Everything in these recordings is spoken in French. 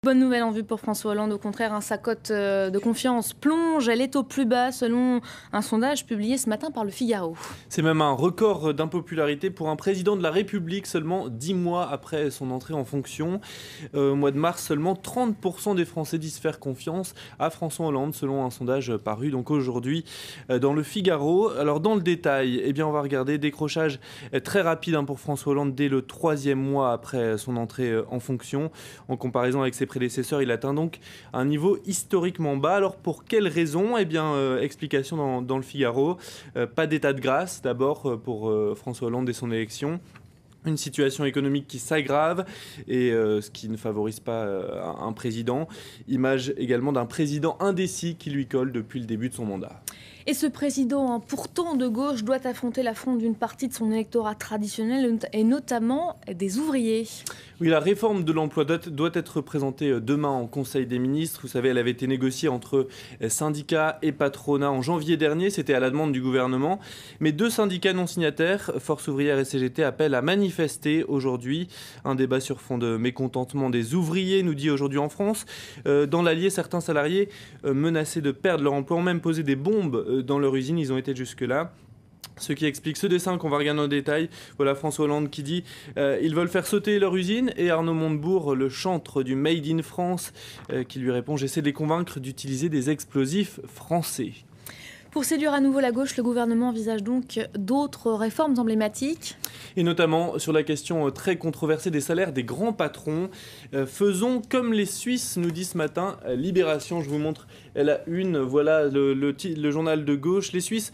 Bonne nouvelle en vue pour François Hollande. Au contraire, sa cote de confiance plonge. Elle est au plus bas selon un sondage publié ce matin par Le Figaro. C'est même un record d'impopularité pour un président de la République seulement 10 mois après son entrée en fonction. Au mois de mars, seulement 30% des Français disent faire confiance à François Hollande selon un sondage paru donc aujourd'hui dans Le Figaro. Alors dans le détail, on va regarder décrochage très rapide pour François Hollande dès le 3e mois après son entrée en fonction. En comparaison avec ses prédécesseurs, il atteint donc un niveau historiquement bas. Alors pour quelles raisons? Explication dans Le Figaro. Pas d'état de grâce d'abord pour François Hollande et son élection. Une situation économique qui s'aggrave et ce qui ne favorise pas un président. Image également d'un président indécis qui lui colle depuis le début de son mandat. Et ce président, pourtant de gauche, doit affronter l'affront d'une partie de son électorat traditionnel et notamment des ouvriers. Oui, la réforme de l'emploi doit être présentée demain en Conseil des ministres. Vous savez, elle avait été négociée entre syndicats et patronat en janvier dernier. C'était à la demande du gouvernement. Mais 2 syndicats non signataires, Force ouvrière et CGT, appellent à manifester aujourd'hui. Un débat sur fond de mécontentement des ouvriers, nous dit Aujourd'hui en France. Dans l'Allier, certains salariés menacés de perdre leur emploi ont même posé des bombes dans leur usine. Ils ont été jusque-là. Ce qui explique ce dessin qu'on va regarder en détail. Voilà François Hollande qui dit ils veulent faire sauter leur usine, et Arnaud Montebourg, le chantre du Made in France, qui lui répond j'essaie de les convaincre d'utiliser des explosifs français. Pour séduire à nouveau la gauche, le gouvernement envisage donc d'autres réformes emblématiques. Et notamment sur la question très controversée des salaires des grands patrons. Faisons comme les Suisses, nous dit ce matin Libération. Je vous montre la une. Voilà le journal de gauche. Les Suisses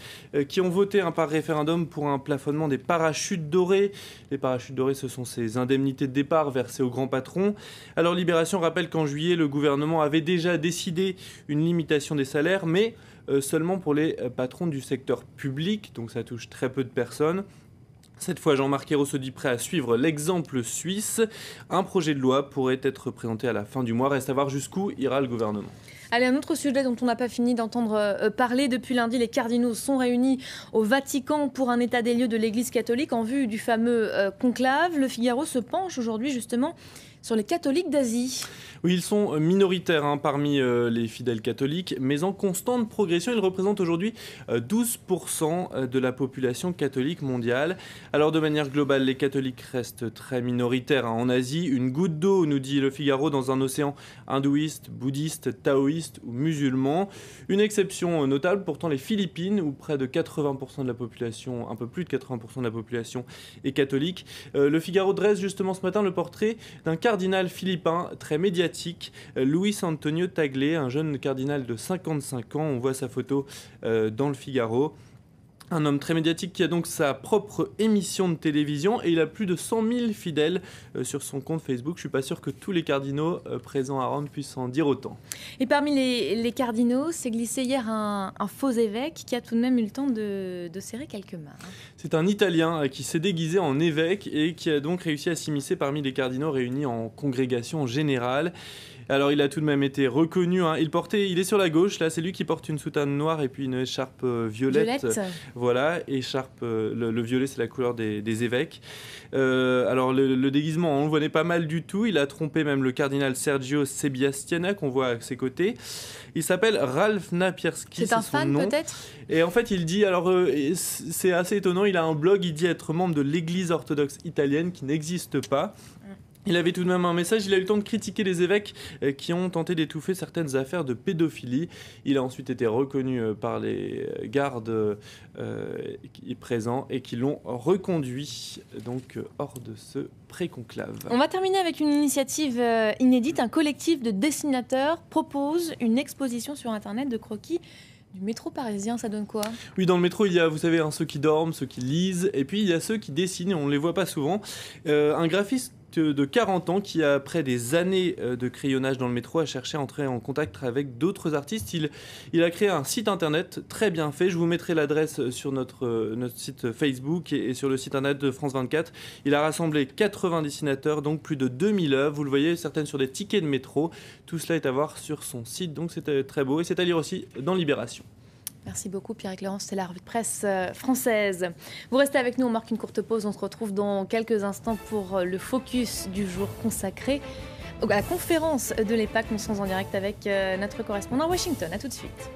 qui ont voté par référendum pour un plafonnement des parachutes dorés. Les parachutes dorés, ce sont ces indemnités de départ versées aux grands patrons. Alors Libération rappelle qu'en juillet, le gouvernement avait déjà décidé une limitation des salaires, mais seulement pour les patrons du secteur public, donc ça touche très peu de personnes. Cette fois, Jean-Marc Ayrault se dit prêt à suivre l'exemple suisse. Un projet de loi pourrait être présenté à la fin du mois. Reste à voir jusqu'où ira le gouvernement. Allez, un autre sujet dont on n'a pas fini d'entendre parler. Depuis lundi, les cardinaux sont réunis au Vatican pour un état des lieux de l'Église catholique en vue du fameux conclave. Le Figaro se penche aujourd'hui justement sur les catholiques d'Asie. Oui, ils sont minoritaires parmi les fidèles catholiques, mais en constante progression. Ils représentent aujourd'hui 12% de la population catholique mondiale. Alors de manière globale, les catholiques restent très minoritaires en Asie. Une goutte d'eau, nous dit Le Figaro, dans un océan hindouiste, bouddhiste, taoïste ou musulman. Une exception notable, pourtant les Philippines, où près de 80% de la population, un peu plus de 80% de la population est catholique. Le Figaro dresse justement ce matin le portrait d'un cardinal philippin très médiatique, Luis Antonio Tagle, un jeune cardinal de 55 ans. On voit sa photo dans Le Figaro. Un homme très médiatique qui a donc sa propre émission de télévision et il a plus de 100 000 fidèles sur son compte Facebook. Je ne suis pas sûr que tous les cardinaux présents à Rome puissent en dire autant. Et parmi les cardinaux, s'est glissé hier un faux évêque qui a tout de même eu le temps de serrer quelques mains. C'est un Italien qui s'est déguisé en évêque et qui a donc réussi à s'immiscer parmi les cardinaux réunis en congrégation générale. Alors il a tout de même été reconnu, il est sur la gauche, là c'est lui qui porte une soutane noire et puis une écharpe violette. Voilà, écharpe, le violet c'est la couleur des évêques. Alors le déguisement on le voyait pas mal du tout, il a trompé même le cardinal Sergio Sebastiana qu'on voit à ses côtés. Il s'appelle Ralph Napierski, c'est un fan peut-être. Et en fait il dit, c'est assez étonnant, il a un blog, il dit être membre de l'église orthodoxe italienne qui n'existe pas. Il avait tout de même un message, il a eu le temps de critiquer les évêques qui ont tenté d'étouffer certaines affaires de pédophilie. Il a ensuite été reconnu par les gardes présents et qui l'ont reconduit donc hors de ce pré-conclave. On va terminer avec une initiative inédite. Un collectif de dessinateurs propose une exposition sur Internet de croquis du métro parisien. Ça donne quoi? Oui, dans le métro, il y a, vous savez, ceux qui dorment, ceux qui lisent, et puis il y a ceux qui dessinent, et on ne les voit pas souvent. Un graphiste de 40 ans qui, après des années de crayonnage dans le métro, a cherché à entrer en contact avec d'autres artistes. Il a créé un site internet très bien fait. Je vous mettrai l'adresse sur notre site Facebook et sur le site internet de France 24. Il a rassemblé 80 dessinateurs, donc plus de 2000 œuvres. Vous le voyez, certaines sur des tickets de métro. Tout cela est à voir sur son site, donc c'est très beau. Et c'est à lire aussi dans Libération. Merci beaucoup Pierre Clément, c'était la revue de presse française. Vous restez avec nous, on marque une courte pause, on se retrouve dans quelques instants pour le focus du jour consacré à la conférence de l'EPAC. Nous sommes en direct avec notre correspondant à Washington. À tout de suite.